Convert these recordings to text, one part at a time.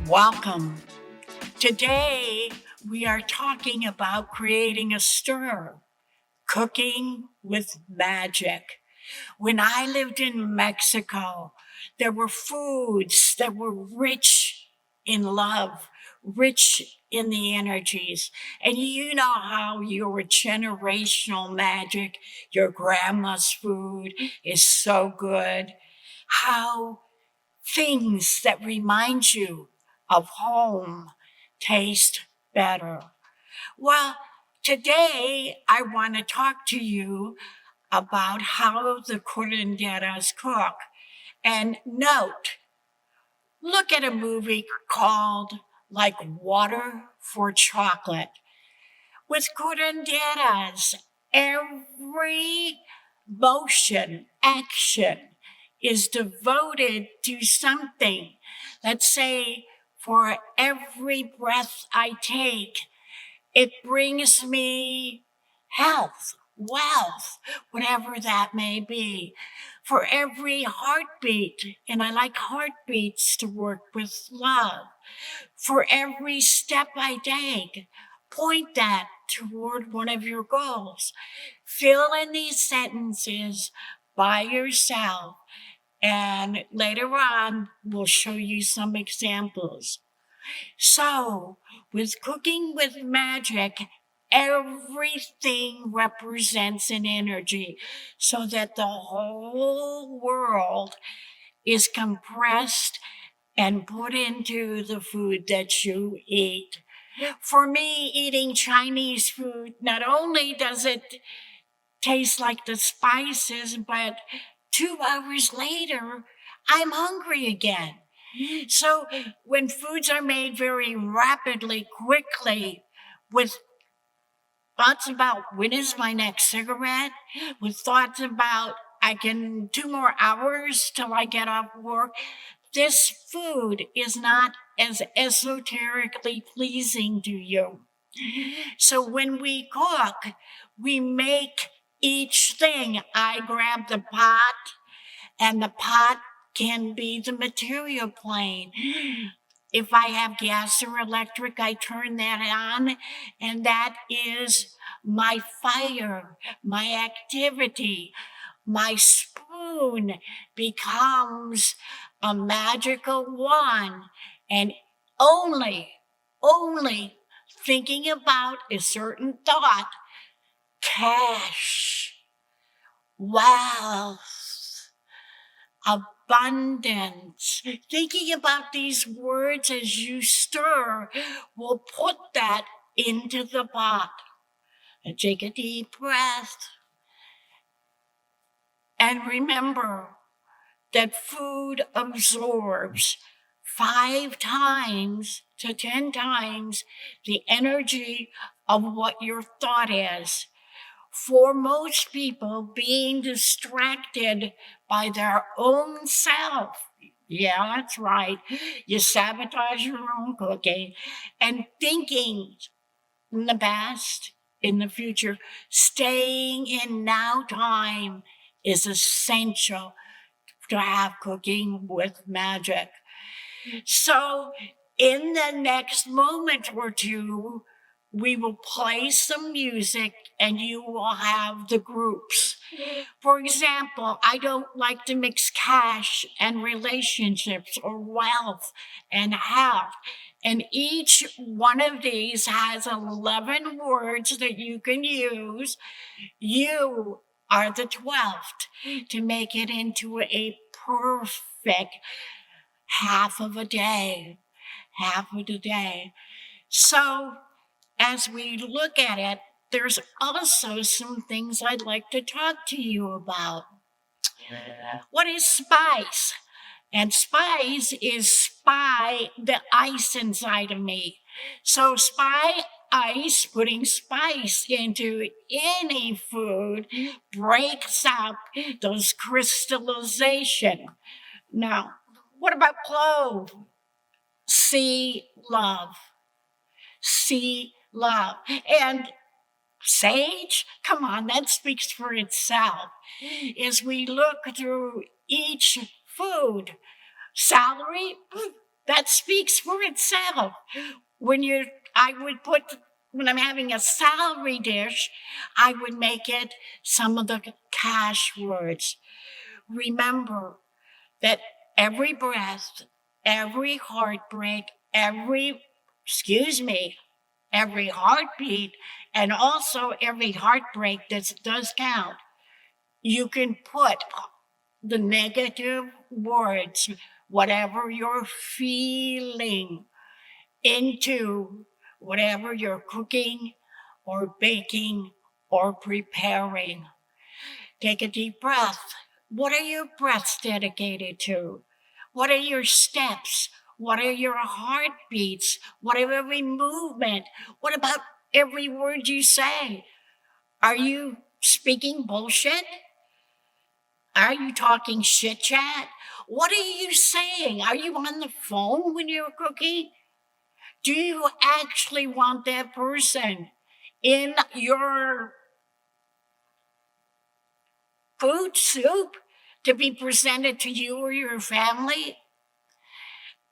Welcome. Today, we are talking about creating a stir, cooking with magic. When I lived in Mexico, there were foods that were rich in love, rich in the energies. And you know how your generational magic, your grandma's food is so good, how things that remind you of home taste better. Well, today I want to talk to you about how the curanderas cook. And note, look at a movie called like Water for Chocolate. With curanderas, every motion, action is devoted to something. Let's say for every breath I take, it brings me health, wealth, whatever that may be. For every heartbeat, and I like heartbeats to work with love. For every step I take, point that toward one of your goals. Fill in these sentences by yourself, and later on, we'll show you some examples. So, with cooking with magic, everything represents an energy so that the whole world is compressed and put into the food that you eat. For me, eating Chinese food, not only does it taste like the spices, but 2 hours later, I'm hungry again. So when foods are made very rapidly, quickly, with thoughts about when is my next cigarette, with thoughts about I can 2 more hours till I get off work, this food is not as esoterically pleasing to you. So when we cook, we make each thing. I grab the pot, and the pot can be the material plane. If I have gas or electric, I turn that on, and that is my fire, my activity. My spoon becomes a magical one, and only thinking about a certain thought, cash, wealth, abundance. Thinking about these words as you stir will put that into the pot. And take a deep breath. And remember that food absorbs 5 times to 10 times the energy of what your thought is. For most people, being distracted by their own self, yeah, that's right, you sabotage your own cooking, and thinking in the past, in the future, staying in now time is essential to have cooking with magic. So, in the next moment or two, we will play some music and you will have the groups. For example, I don't like to mix cash and relationships or wealth and health. And each one of these has 11 words that you can use. You are the 12th to make it into a perfect half of a day. Half of the day. So, as we look at it, there's also some things I'd like to talk to you about. What is spice? And spice is spy, the ice inside of me. So spy ice, putting spice into any food, breaks up those crystallization. Now, what about clove? See love. See love. And sage, come on, that speaks for itself. As we look through each food, celery, That speaks for itself. I would put, when I'm having a celery dish, I would make it some of the cash words. Remember that every breath, every heartbreak, every heartbeat, and also every heartbreak that does count, you can put the negative words, whatever you're feeling, into whatever you're cooking or baking or preparing. Take a deep breath. What are your breaths dedicated to? What are your steps? What are your heartbeats? What are every movement? What about every word you say? Are you speaking bullshit? Are you talking shit chat? What are you saying? Are you on the phone when you're cooking? Do you actually want that person in your food soup to be presented to you or your family?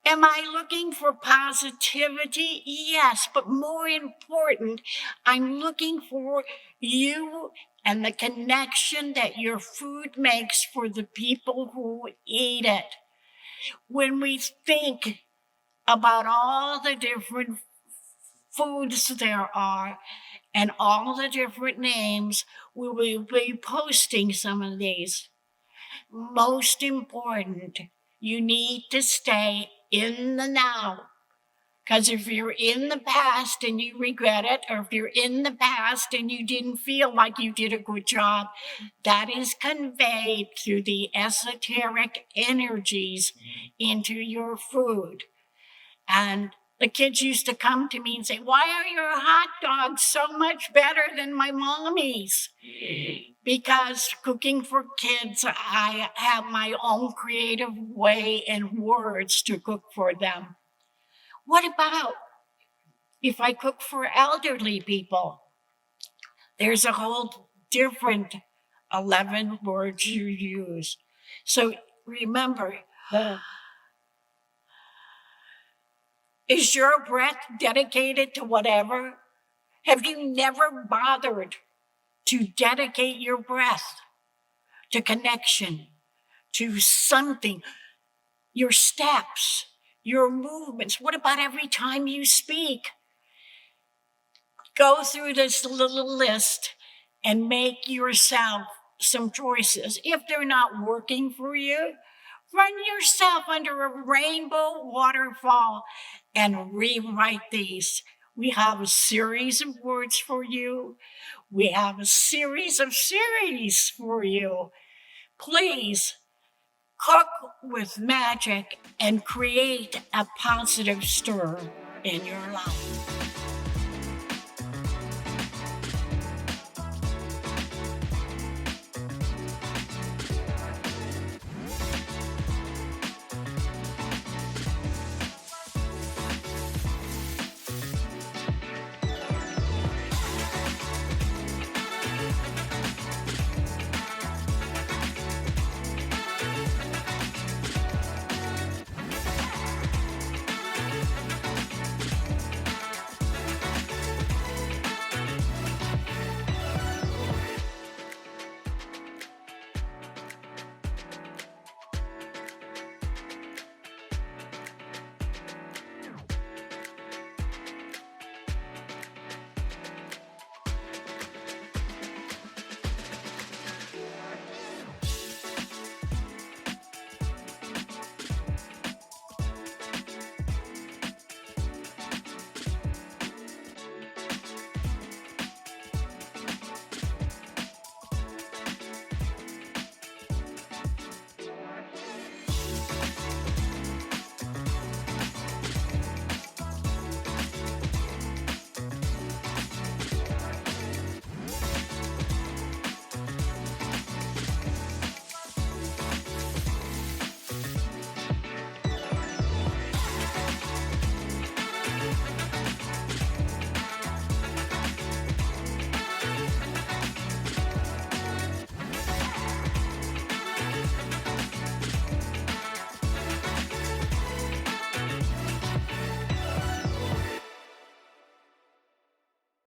Am I looking for positivity? Yes, but more important, I'm looking for you and the connection that your food makes for the people who eat it. When we think about all the different foods there are and all the different names, we will be posting some of these. Most important, you need to stay in the now. Because if you're in the past and you regret it, or if you're in the past and you didn't feel like you did a good job, that is conveyed through the esoteric energies into your food. And the kids used to come to me and say, "Why are your hot dogs so much better than my mommy's?" Because cooking for kids, I have my own creative way and words to cook for them. What about if I cook for elderly people? There's a whole different 11 words you use. So remember, is your breath dedicated to whatever? Have you never bothered to dedicate your breath to connection, to something, your steps, your movements? What about every time you speak? Go through this little list and make yourself some choices. If they're not working for you, run yourself under a rainbow waterfall and rewrite these. We have a series of words for you. We have a series of series for you. Please cook with magic and create a positive stir in your life.